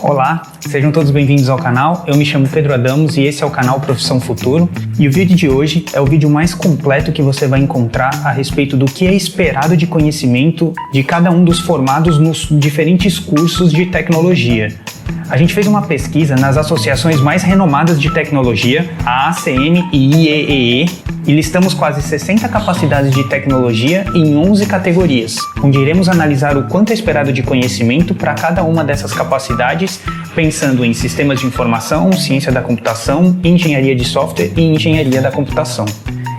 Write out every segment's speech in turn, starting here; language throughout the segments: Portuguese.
Olá, sejam todos bem-vindos ao canal. Eu me chamo Pedro Adamos e esse é o canal Profissão Futuro. E o vídeo de hoje é o vídeo mais completo que você vai encontrar a respeito do que é esperado de conhecimento de cada um dos formados nos diferentes cursos de tecnologia. A gente fez uma pesquisa nas associações mais renomadas de tecnologia, a ACM e IEEE, e listamos quase 60 capacidades de tecnologia em 11 categorias, onde iremos analisar o quanto é esperado de conhecimento para cada uma dessas capacidades, pensando em sistemas de informação, ciência da computação, engenharia de software e engenharia da computação.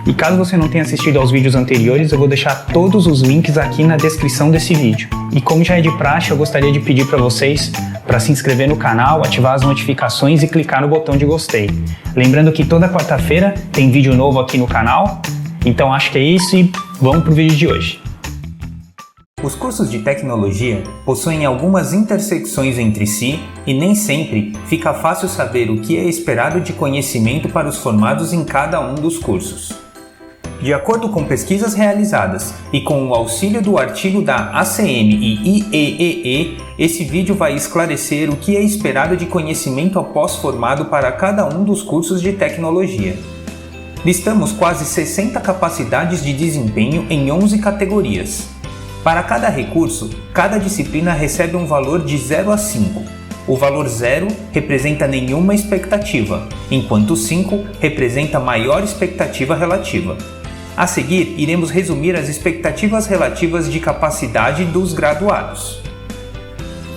E caso você não tenha assistido aos vídeos anteriores, eu vou deixar todos os links aqui na descrição desse vídeo. E como já é de praxe, eu gostaria de pedir para vocês para se inscrever no canal, ativar as notificações e clicar no botão de gostei. Lembrando que toda quarta-feira tem vídeo novo aqui no canal, então acho que é isso e vamos para o vídeo de hoje. Os cursos de tecnologia possuem algumas intersecções entre si e nem sempre fica fácil saber o que é esperado de conhecimento para os formados em cada um dos cursos. De acordo com pesquisas realizadas e com o auxílio do artigo da ACM e IEEE, esse vídeo vai esclarecer o que é esperado de conhecimento após formado para cada um dos cursos de tecnologia. Listamos quase 60 capacidades de desempenho em 11 categorias. Para cada recurso, cada disciplina recebe um valor de 0 a 5. O valor 0 representa nenhuma expectativa, enquanto 5 representa maior expectativa relativa. A seguir, iremos resumir as expectativas relativas de capacidade dos graduados.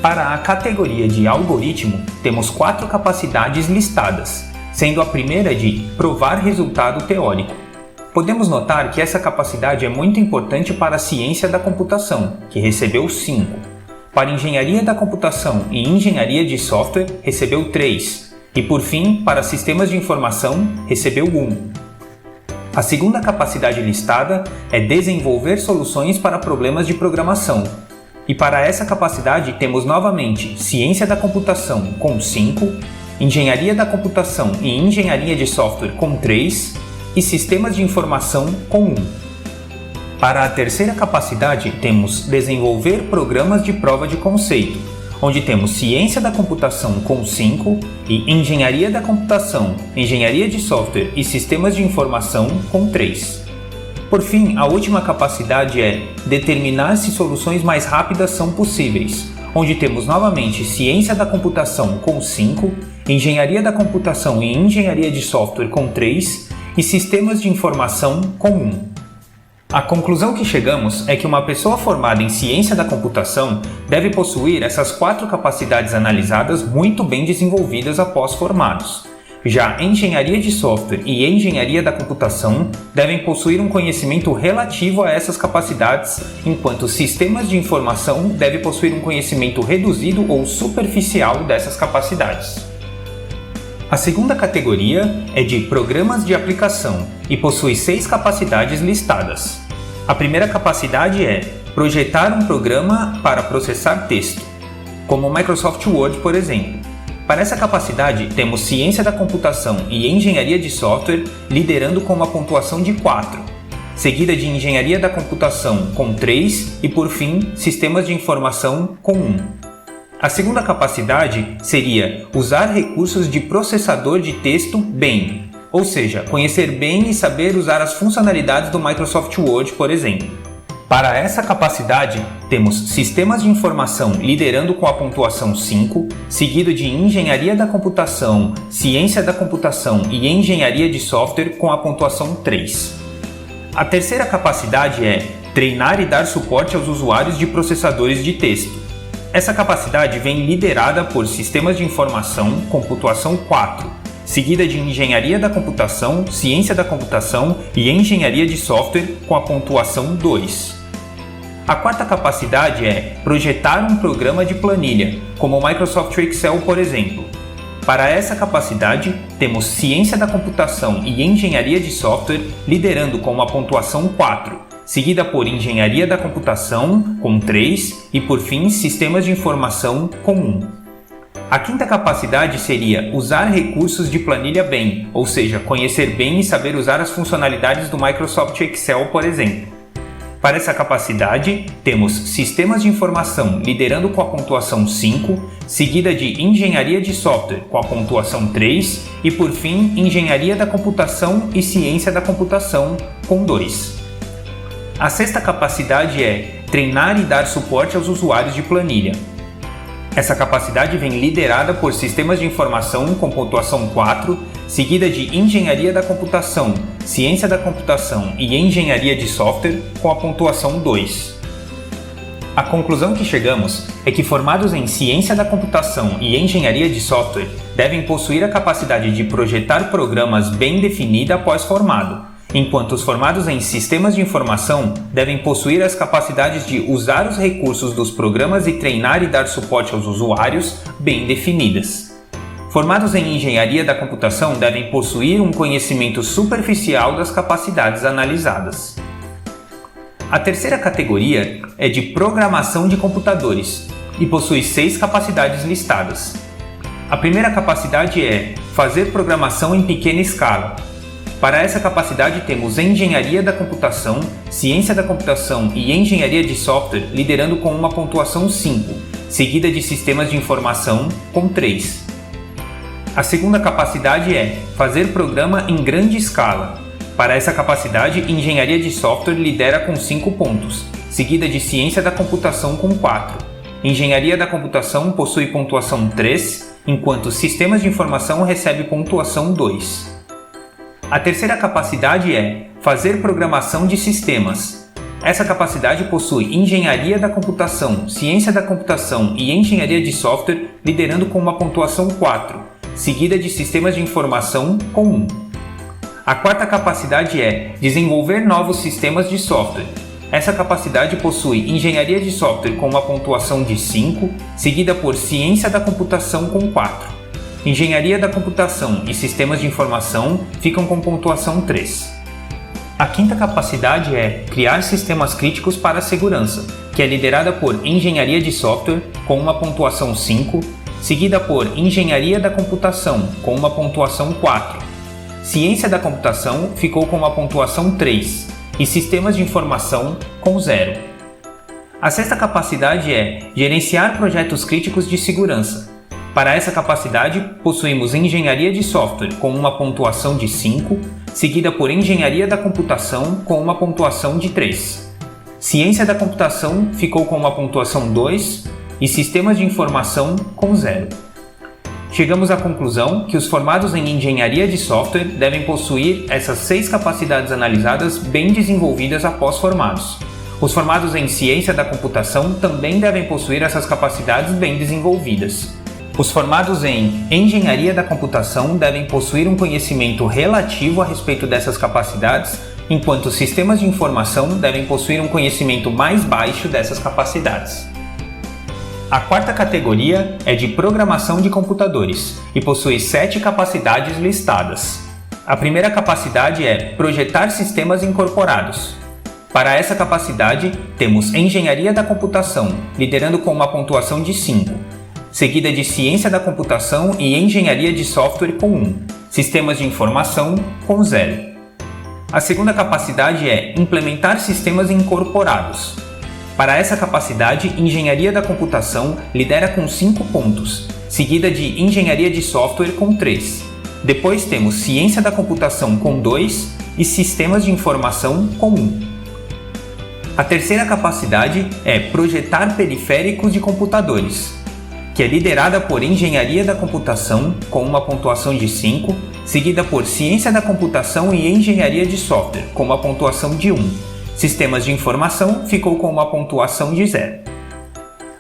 Para a categoria de algoritmo, temos 4 capacidades listadas, sendo a primeira de provar resultado teórico. Podemos notar que essa capacidade é muito importante para a ciência da computação, que recebeu 5. Para engenharia da computação e engenharia de software, recebeu 3. E por fim, para sistemas de informação, recebeu 1. A segunda capacidade listada é desenvolver soluções para problemas de programação. E para essa capacidade temos novamente ciência da computação com 5, engenharia da computação e engenharia de software com 3 e sistemas de informação com 1. Para a terceira capacidade temos desenvolver programas de prova de conceito, onde temos ciência da computação com 5 e engenharia da computação, engenharia de software e sistemas de informação com 3. Por fim, a última capacidade é determinar se soluções mais rápidas são possíveis, onde temos novamente ciência da computação com 5, engenharia da computação e engenharia de software com 3 e sistemas de informação com 1. A conclusão que chegamos é que uma pessoa formada em ciência da computação deve possuir essas 4 capacidades analisadas muito bem desenvolvidas após formados. Já engenharia de software e engenharia da computação devem possuir um conhecimento relativo a essas capacidades, enquanto sistemas de informação devem possuir um conhecimento reduzido ou superficial dessas capacidades. A segunda categoria é de programas de aplicação e possui 6 capacidades listadas. A primeira capacidade é projetar um programa para processar texto, como o Microsoft Word, por exemplo. Para essa capacidade, temos ciência da computação e engenharia de software liderando com uma pontuação de 4, seguida de engenharia da computação com 3 e, por fim, sistemas de informação com 1. A segunda capacidade seria usar recursos de processador de texto bem, ou seja, conhecer bem e saber usar as funcionalidades do Microsoft Word, por exemplo. Para essa capacidade, temos sistemas de informação liderando com a pontuação 5, seguido de engenharia da computação, ciência da computação e engenharia de software com a pontuação 3. A terceira capacidade é treinar e dar suporte aos usuários de processadores de texto. Essa capacidade vem liderada por sistemas de informação com pontuação 4, seguida de engenharia da computação, ciência da computação e engenharia de software com a pontuação 2. A quarta capacidade é projetar um programa de planilha, como o Microsoft Excel, por exemplo. Para essa capacidade, temos ciência da computação e engenharia de software liderando com uma pontuação 4, seguida por engenharia da computação com 3 e, por fim, sistemas de informação com 1. A quinta capacidade seria usar recursos de planilha bem, ou seja, conhecer bem e saber usar as funcionalidades do Microsoft Excel, por exemplo. Para essa capacidade, temos Sistemas de Informação liderando com a pontuação 5, seguida de Engenharia de Software com a pontuação 3 e, por fim, Engenharia da Computação e Ciência da Computação com 2. A sexta capacidade é Treinar e dar suporte aos usuários de planilha. Essa capacidade vem liderada por Sistemas de Informação com pontuação 4, seguida de Engenharia da Computação, Ciência da Computação e Engenharia de Software com a pontuação 2. A conclusão que chegamos é que formados em Ciência da Computação e Engenharia de Software devem possuir a capacidade de projetar programas bem definida após formado, enquanto os formados em Sistemas de Informação devem possuir as capacidades de usar os recursos dos programas e treinar e dar suporte aos usuários bem definidas. Formados em Engenharia da Computação devem possuir um conhecimento superficial das capacidades analisadas. A terceira categoria é de Programação de Computadores e possui 6 capacidades listadas. A primeira capacidade é Fazer programação em pequena escala. Para essa capacidade temos Engenharia da Computação, Ciência da Computação e Engenharia de Software liderando com uma pontuação 5, seguida de Sistemas de Informação com 3. A segunda capacidade é Fazer programa em grande escala. Para essa capacidade, Engenharia de Software lidera com 5 pontos, seguida de Ciência da Computação com 4. Engenharia da Computação possui pontuação 3, enquanto Sistemas de Informação recebe pontuação 2. A terceira capacidade é Fazer programação de sistemas. Essa capacidade possui Engenharia da Computação, Ciência da Computação e Engenharia de Software liderando com uma pontuação 4, seguida de Sistemas de Informação com 1. A quarta capacidade é Desenvolver novos sistemas de software. Essa capacidade possui Engenharia de Software com uma pontuação de 5, seguida por Ciência da Computação com 4. Engenharia da Computação e Sistemas de Informação ficam com pontuação 3. A quinta capacidade é Criar sistemas críticos para a segurança, que é liderada por Engenharia de Software com uma pontuação 5, seguida por Engenharia da Computação com uma pontuação 4. Ciência da Computação ficou com uma pontuação 3 e Sistemas de Informação com 0. A sexta capacidade é Gerenciar projetos críticos de segurança. Para essa capacidade, possuímos Engenharia de Software com uma pontuação de 5, seguida por Engenharia da Computação com uma pontuação de 3. Ciência da Computação ficou com uma pontuação 2 e Sistemas de Informação com 0. Chegamos à conclusão que os formados em Engenharia de Software devem possuir essas 6 capacidades analisadas bem desenvolvidas após formados. Os formados em Ciência da Computação também devem possuir essas capacidades bem desenvolvidas. Os formados em Engenharia da Computação devem possuir um conhecimento relativo a respeito dessas capacidades, enquanto Sistemas de Informação devem possuir um conhecimento mais baixo dessas capacidades. A quarta categoria é de Programação de Computadores e possui 7 capacidades listadas. A primeira capacidade é Projetar sistemas incorporados. Para essa capacidade, temos Engenharia da Computação, liderando com uma pontuação de 5, seguida de Ciência da Computação e Engenharia de Software com 1, Sistemas de Informação com 0. A segunda capacidade é Implementar sistemas incorporados. Para essa capacidade, Engenharia da Computação lidera com 5 pontos, seguida de Engenharia de Software com 3. Depois temos Ciência da Computação com 2 e Sistemas de Informação com 1. A terceira capacidade é Projetar periféricos de computadores, que é liderada por Engenharia da Computação com uma pontuação de 5, seguida por Ciência da Computação e Engenharia de Software com uma pontuação de 1. Sistemas de Informação ficou com uma pontuação de 0.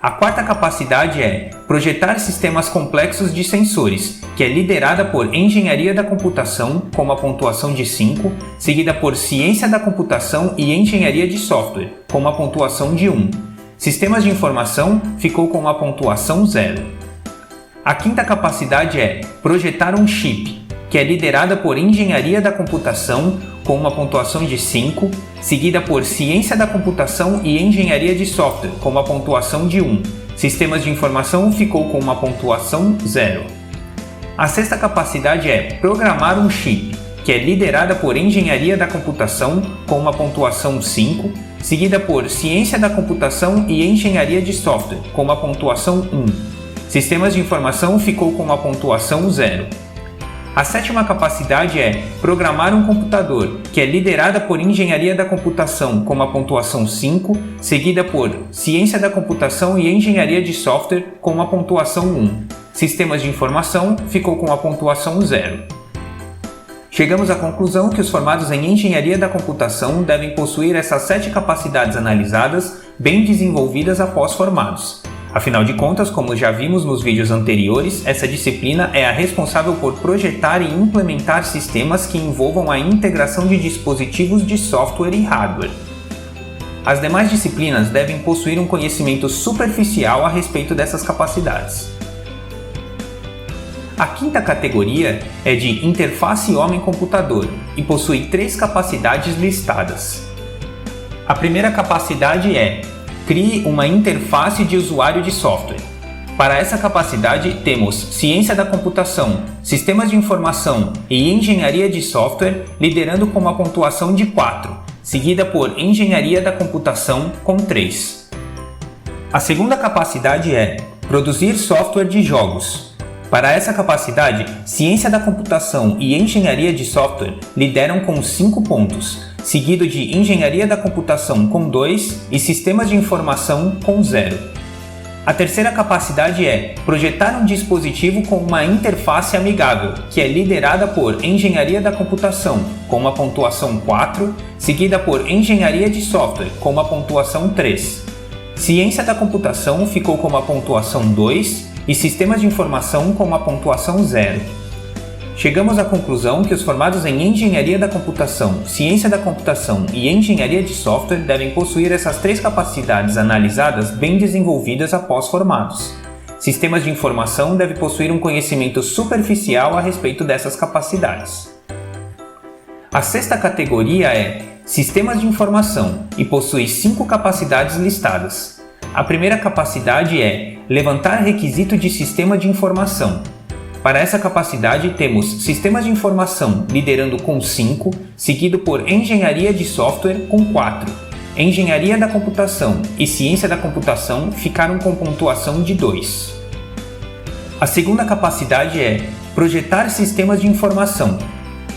A quarta capacidade é Projetar sistemas complexos de sensores, que é liderada por Engenharia da Computação com uma pontuação de 5, seguida por Ciência da Computação e Engenharia de Software com uma pontuação de 1. Sistemas de Informação ficou com uma pontuação 0. A quinta capacidade é Projetar um chip, que é liderada por Engenharia da Computação com uma pontuação de 5, seguida por Ciência da Computação e Engenharia de Software com uma pontuação de 1. Sistemas de Informação ficou com uma pontuação 0. A sexta capacidade é Programar um chip, que é liderada por Engenharia da Computação com uma pontuação 5, seguida por Ciência da Computação e Engenharia de Software, com a pontuação 1. Sistemas de Informação ficou com a pontuação 0. A sétima capacidade é Programar um computador, que é liderada por Engenharia da Computação, com a pontuação 5, seguida por Ciência da Computação e Engenharia de Software, com a pontuação 1. Sistemas de Informação ficou com a pontuação 0. Chegamos à conclusão que os formados em Engenharia da Computação devem possuir essas 7 capacidades analisadas, bem desenvolvidas após formados. Afinal de contas, como já vimos nos vídeos anteriores, essa disciplina é a responsável por projetar e implementar sistemas que envolvam a integração de dispositivos de software e hardware. As demais disciplinas devem possuir um conhecimento superficial a respeito dessas capacidades. A quinta categoria é de Interface Homem-Computador e possui 3 capacidades listadas. A primeira capacidade é Crie uma interface de usuário de software. Para essa capacidade, temos Ciência da Computação, Sistemas de Informação e Engenharia de Software, liderando com uma pontuação de 4, seguida por Engenharia da Computação com 3. A segunda capacidade é Produzir software de jogos. Para essa capacidade, Ciência da Computação e Engenharia de Software lideram com 5 pontos, seguido de Engenharia da Computação com 2 e Sistemas de Informação com 0. A terceira capacidade é Projetar um dispositivo com uma interface amigável, que é liderada por Engenharia da Computação, com uma pontuação 4, seguida por Engenharia de Software, com uma pontuação 3. Ciência da Computação ficou com uma pontuação 2 e Sistemas de Informação com uma pontuação 0. Chegamos à conclusão que os formados em Engenharia da Computação, Ciência da Computação e Engenharia de Software devem possuir essas 3 capacidades analisadas bem desenvolvidas após formados. Sistemas de Informação devem possuir um conhecimento superficial a respeito dessas capacidades. A sexta categoria é Sistemas de Informação e possui 5 capacidades listadas. A primeira capacidade é Levantar requisito de sistema de informação. Para essa capacidade, temos Sistemas de Informação liderando com 5, seguido por Engenharia de Software com 4. Engenharia da Computação e Ciência da Computação ficaram com pontuação de 2. A segunda capacidade é Projetar sistemas de informação.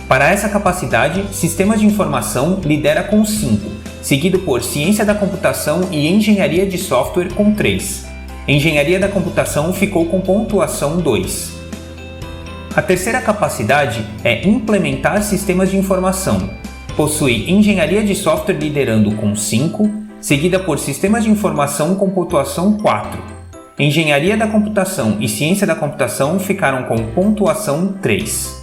Para essa capacidade, Sistemas de Informação lidera com 5, seguido por Ciência da Computação e Engenharia de Software com 3. Engenharia da Computação ficou com pontuação 2. A terceira capacidade é Implementar sistemas de informação. Possui Engenharia de Software liderando com 5, seguida por Sistemas de Informação com pontuação 4. Engenharia da Computação e Ciência da Computação ficaram com pontuação 3.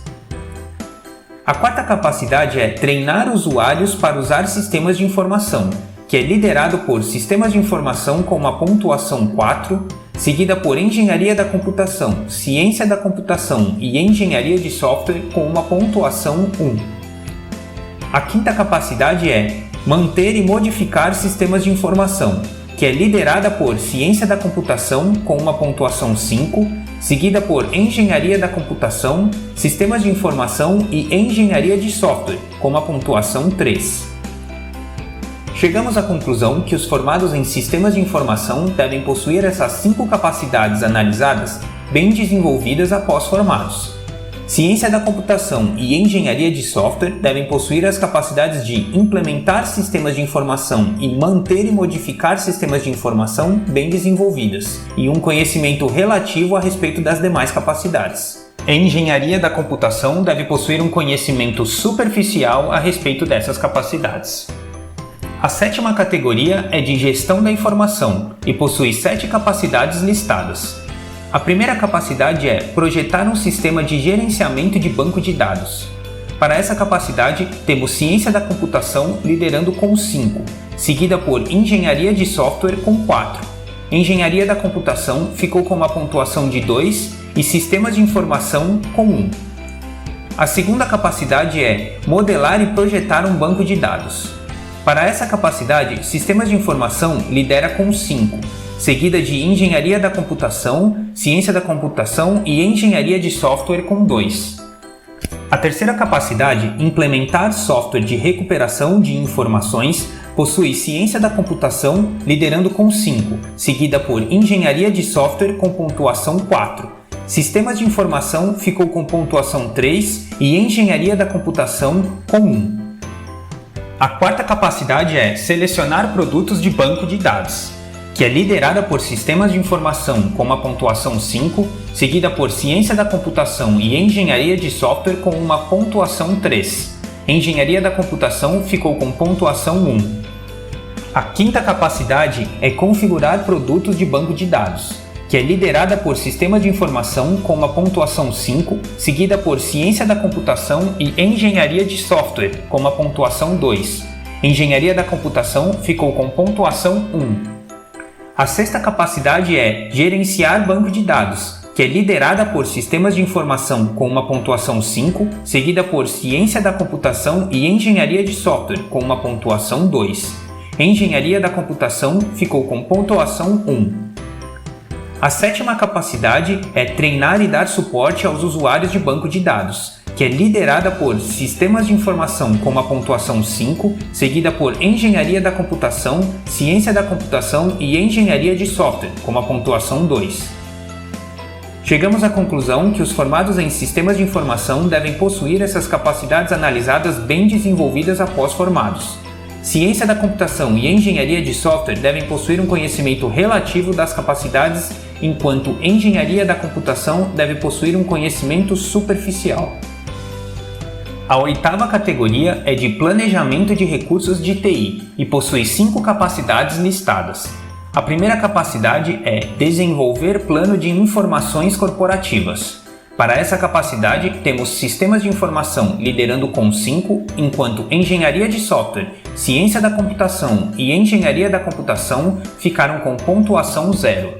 A quarta capacidade é Treinar usuários para usar sistemas de informação, que é liderado por Sistemas de Informação com uma pontuação 4, seguida por Engenharia da Computação, Ciência da Computação e Engenharia de Software com uma pontuação 1. A quinta capacidade é Manter e modificar sistemas de informação, que é liderada por Ciência da Computação com uma pontuação 5, seguida por Engenharia da Computação, Sistemas de Informação e Engenharia de Software com uma pontuação 3. Chegamos à conclusão que os formados em Sistemas de Informação devem possuir essas 5 capacidades analisadas bem desenvolvidas após formados. Ciência da Computação e Engenharia de Software devem possuir as capacidades de implementar sistemas de informação e manter e modificar sistemas de informação bem desenvolvidas, e um conhecimento relativo a respeito das demais capacidades. Engenharia da Computação deve possuir um conhecimento superficial a respeito dessas capacidades. A sétima categoria é de Gestão da Informação e possui 7 capacidades listadas. A primeira capacidade é Projetar um sistema de gerenciamento de banco de dados. Para essa capacidade, temos Ciência da Computação liderando com 5, seguida por Engenharia de Software com 4. Engenharia da Computação ficou com uma pontuação de 2 e Sistemas de Informação com 1. A segunda capacidade é Modelar e projetar um banco de dados. Para essa capacidade, Sistemas de Informação lidera com 5, seguida de Engenharia da Computação, Ciência da Computação e Engenharia de Software com 2. A terceira capacidade, Implementar software de recuperação de informações, possui Ciência da Computação, liderando com 5, seguida por Engenharia de Software com pontuação 4. Sistemas de Informação ficou com pontuação 3 e Engenharia da Computação com 1. A quarta capacidade é Selecionar Produtos de Banco de Dados, que é liderada por Sistemas de Informação com uma pontuação 5, seguida por Ciência da Computação e Engenharia de Software com uma pontuação 3. Engenharia da Computação ficou com pontuação 1. A quinta capacidade é Configurar Produtos de Banco de Dados, que é liderada por Sistemas de Informação com uma pontuação 5, seguida por Ciência da Computação e Engenharia de Software com uma pontuação 2. Engenharia da Computação ficou com pontuação 1. A sexta capacidade é Gerenciar Banco de Dados, que é liderada por Sistemas de Informação com uma pontuação 5, seguida por Ciência da Computação e Engenharia de Software com uma pontuação 2. Engenharia da Computação ficou com pontuação 1. A sétima capacidade é Treinar e dar suporte aos usuários de banco de dados, que é liderada por Sistemas de Informação com uma pontuação 5, seguida por Engenharia da Computação, Ciência da Computação e Engenharia de Software com uma pontuação 2. Chegamos à conclusão que os formados em Sistemas de Informação devem possuir essas capacidades analisadas bem desenvolvidas após formados. Ciência da Computação e Engenharia de Software devem possuir um conhecimento relativo das capacidades, enquanto Engenharia da Computação deve possuir um conhecimento superficial. A oitava categoria é de Planejamento de Recursos de TI e possui 5 capacidades listadas. A primeira capacidade é Desenvolver Plano de Informações Corporativas. Para essa capacidade, temos Sistemas de Informação liderando com 5, enquanto Engenharia de Software, Ciência da Computação e Engenharia da Computação ficaram com pontuação 0.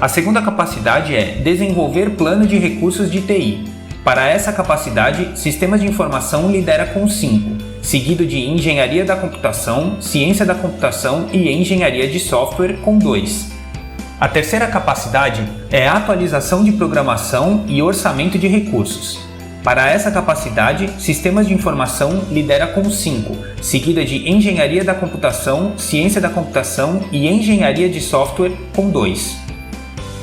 A segunda capacidade é Desenvolver Plano de Recursos de TI. Para essa capacidade, Sistemas de Informação lidera com 5, seguido de Engenharia da Computação, Ciência da Computação e Engenharia de Software com 2. A terceira capacidade é Atualização de Programação e Orçamento de Recursos. Para essa capacidade, Sistemas de Informação lidera com 5, seguida de Engenharia da Computação, Ciência da Computação e Engenharia de Software com 2.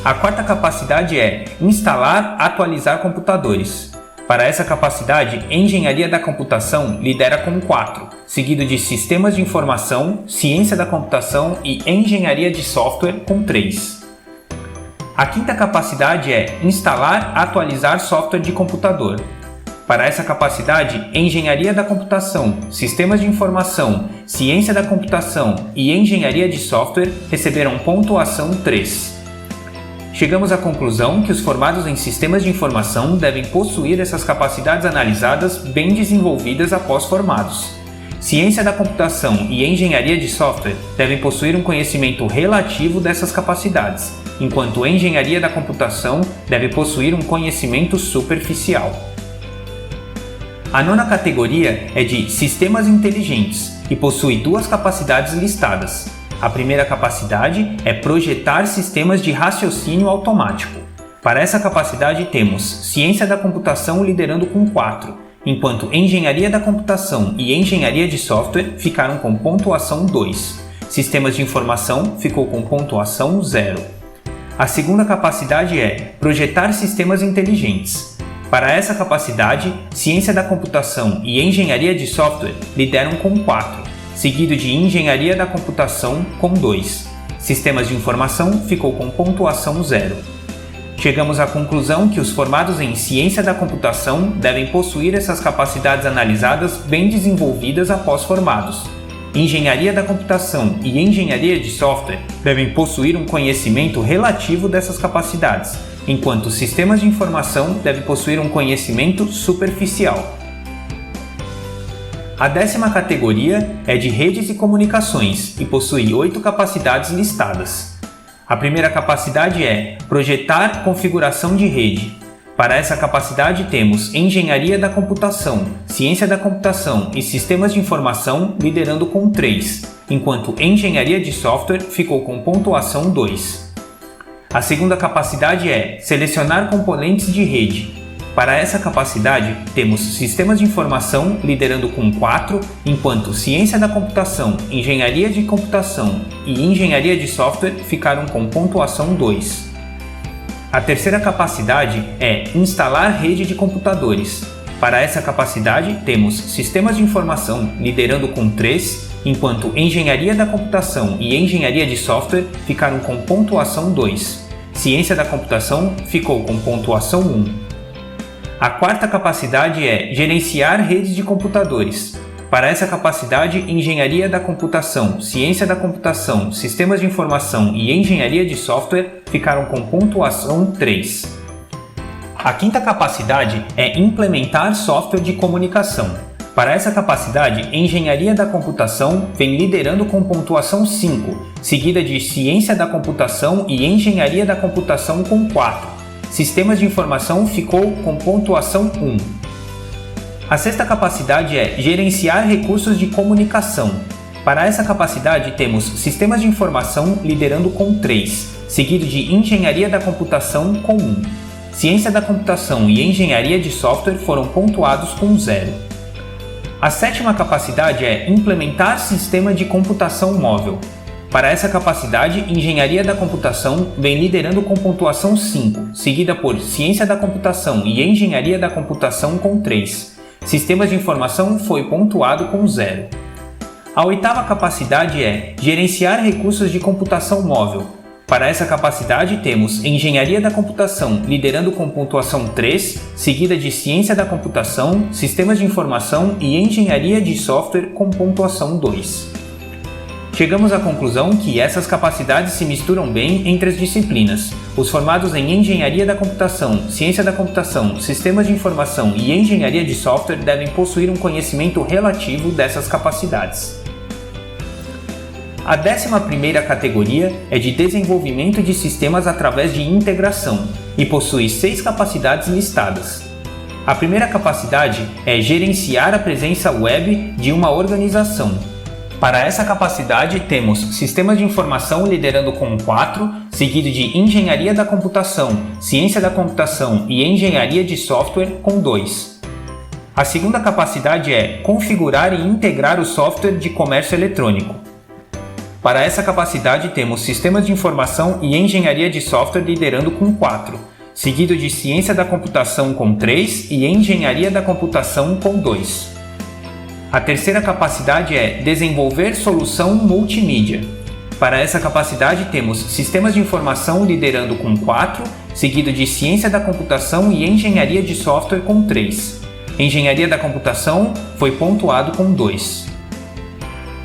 A quarta capacidade é Instalar, Atualizar Computadores. Para essa capacidade, Engenharia da Computação lidera com 4, seguido de Sistemas de Informação, Ciência da Computação e Engenharia de Software com 3. A quinta capacidade é Instalar, Atualizar Software de Computador. Para essa capacidade, Engenharia da Computação, Sistemas de Informação, Ciência da Computação e Engenharia de Software receberam pontuação 3. Chegamos à conclusão que os formados em Sistemas de Informação devem possuir essas capacidades analisadas bem desenvolvidas após formados. Ciência da Computação e Engenharia de Software devem possuir um conhecimento relativo dessas capacidades, enquanto Engenharia da Computação deve possuir um conhecimento superficial. A nona categoria é de Sistemas Inteligentes e possui 2 capacidades listadas. A primeira capacidade é Projetar Sistemas de Raciocínio Automático. Para essa capacidade temos Ciência da Computação liderando com 4, enquanto Engenharia da Computação e Engenharia de Software ficaram com pontuação 2. Sistemas de Informação ficou com pontuação 0. A segunda capacidade é Projetar Sistemas Inteligentes. Para essa capacidade, Ciência da Computação e Engenharia de Software lideram com 4, seguido de Engenharia da Computação com 2. Sistemas de Informação ficou com pontuação 0. Chegamos à conclusão que os formados em Ciência da Computação devem possuir essas capacidades analisadas bem desenvolvidas após formados. Engenharia da Computação e Engenharia de Software devem possuir um conhecimento relativo dessas capacidades, enquanto Sistemas de Informação devem possuir um conhecimento superficial. A 10ª categoria é de Redes e Comunicações e possui 8 capacidades listadas. A primeira capacidade é Projetar Configuração de Rede. Para essa capacidade temos Engenharia da Computação, Ciência da Computação e Sistemas de Informação liderando com 3, enquanto Engenharia de Software ficou com pontuação 2. A segunda capacidade é Selecionar Componentes de Rede. Para essa capacidade, temos Sistemas de Informação liderando com 4, enquanto Ciência da Computação, Engenharia de Computação e Engenharia de Software ficaram com pontuação 2. A terceira capacidade é Instalar Rede de Computadores. Para essa capacidade, temos Sistemas de Informação liderando com 3, enquanto Engenharia da Computação e Engenharia de Software ficaram com pontuação 2. Ciência da Computação ficou com pontuação 1. A quarta capacidade é Gerenciar Redes de Computadores. Para essa capacidade, Engenharia da Computação, Ciência da Computação, Sistemas de Informação e Engenharia de Software ficaram com pontuação 3. A quinta capacidade é Implementar Software de Comunicação. Para essa capacidade, Engenharia da Computação vem liderando com pontuação 5, seguida de Ciência da Computação e Engenharia da Computação com 4. Sistemas de Informação ficou com pontuação 1. A sexta capacidade é Gerenciar Recursos de Comunicação. Para essa capacidade, temos Sistemas de Informação liderando com 3, seguido de Engenharia da Computação com 1. Ciência da Computação e Engenharia de Software foram pontuados com 0. A sétima capacidade é Implementar Sistema de Computação Móvel. Para essa capacidade, Engenharia da Computação vem liderando com pontuação 5, seguida por Ciência da Computação e Engenharia da Computação com 3. Sistemas de Informação foi pontuado com 0. A oitava capacidade é Gerenciar Recursos de Computação Móvel. Para essa capacidade, temos Engenharia da Computação liderando com pontuação 3, seguida de Ciência da Computação, Sistemas de Informação e Engenharia de Software com pontuação 2. Chegamos à conclusão que essas capacidades se misturam bem entre as disciplinas. Os formados em Engenharia da Computação, Ciência da Computação, Sistemas de Informação e Engenharia de Software devem possuir um conhecimento relativo dessas capacidades. A 11ª categoria é de Desenvolvimento de Sistemas através de Integração e possui 6 capacidades listadas. A primeira capacidade é Gerenciar a presença web de uma organização. Para essa capacidade, temos Sistemas de Informação liderando com 4, seguido de Engenharia da Computação, Ciência da Computação e Engenharia de Software com 2. A segunda capacidade é Configurar e integrar o software de comércio eletrônico. Para essa capacidade, temos Sistemas de Informação e Engenharia de Software liderando com 4, seguido de Ciência da Computação com 3 e Engenharia da Computação com 2. A terceira capacidade é Desenvolver Solução Multimídia. Para essa capacidade, temos Sistemas de Informação liderando com 4, seguido de Ciência da Computação e Engenharia de Software com 3. Engenharia da Computação foi pontuado com 2.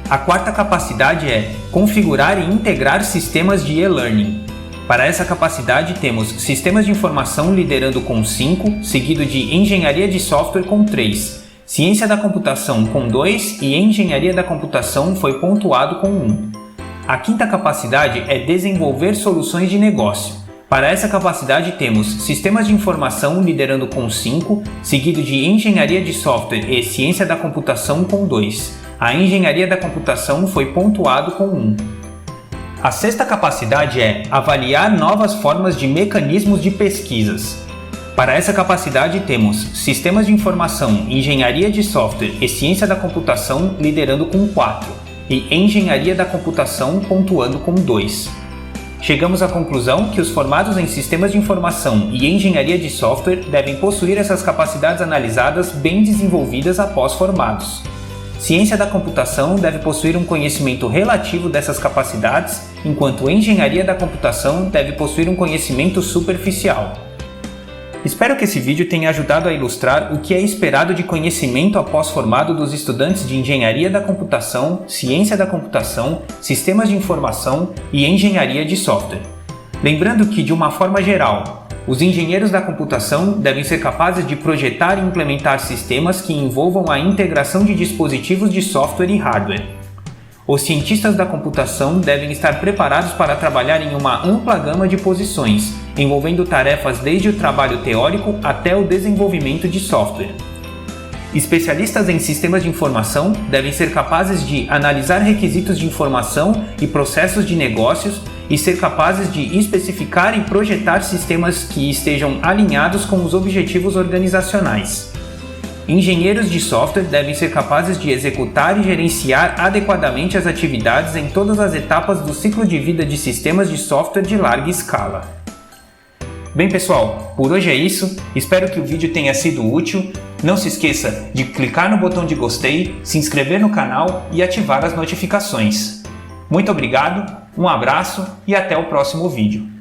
A quarta capacidade é Configurar e integrar sistemas de e-learning. Para essa capacidade, temos Sistemas de Informação liderando com 5, seguido de Engenharia de Software com 3. Ciência da Computação com 2 e Engenharia da Computação foi pontuado com 1. A quinta capacidade é Desenvolver Soluções de Negócio. Para essa capacidade temos Sistemas de Informação liderando com 5, seguido de Engenharia de Software e Ciência da Computação com 2. A Engenharia da Computação foi pontuado com 1. A sexta capacidade é Avaliar novas formas de mecanismos de pesquisas. Para essa capacidade temos Sistemas de Informação, Engenharia de Software e Ciência da Computação liderando com 4 e Engenharia da Computação pontuando com 2. Chegamos à conclusão que os formados em Sistemas de Informação e Engenharia de Software devem possuir essas capacidades analisadas bem desenvolvidas após formados. Ciência da Computação deve possuir um conhecimento relativo dessas capacidades, enquanto Engenharia da Computação deve possuir um conhecimento superficial. Espero que esse vídeo tenha ajudado a ilustrar o que é esperado de conhecimento após formado dos estudantes de Engenharia da Computação, Ciência da Computação, Sistemas de Informação e Engenharia de Software. Lembrando que, de uma forma geral, os engenheiros da computação devem ser capazes de projetar e implementar sistemas que envolvam a integração de dispositivos de software e hardware. Os cientistas da computação devem estar preparados para trabalhar em uma ampla gama de posições, envolvendo tarefas desde o trabalho teórico até o desenvolvimento de software. Especialistas em sistemas de informação devem ser capazes de analisar requisitos de informação e processos de negócios e ser capazes de especificar e projetar sistemas que estejam alinhados com os objetivos organizacionais. Engenheiros de software devem ser capazes de executar e gerenciar adequadamente as atividades em todas as etapas do ciclo de vida de sistemas de software de larga escala. Bem pessoal, por hoje é isso, espero que o vídeo tenha sido útil. Não se esqueça de clicar no botão de gostei, se inscrever no canal e ativar as notificações. Muito obrigado, um abraço e até o próximo vídeo.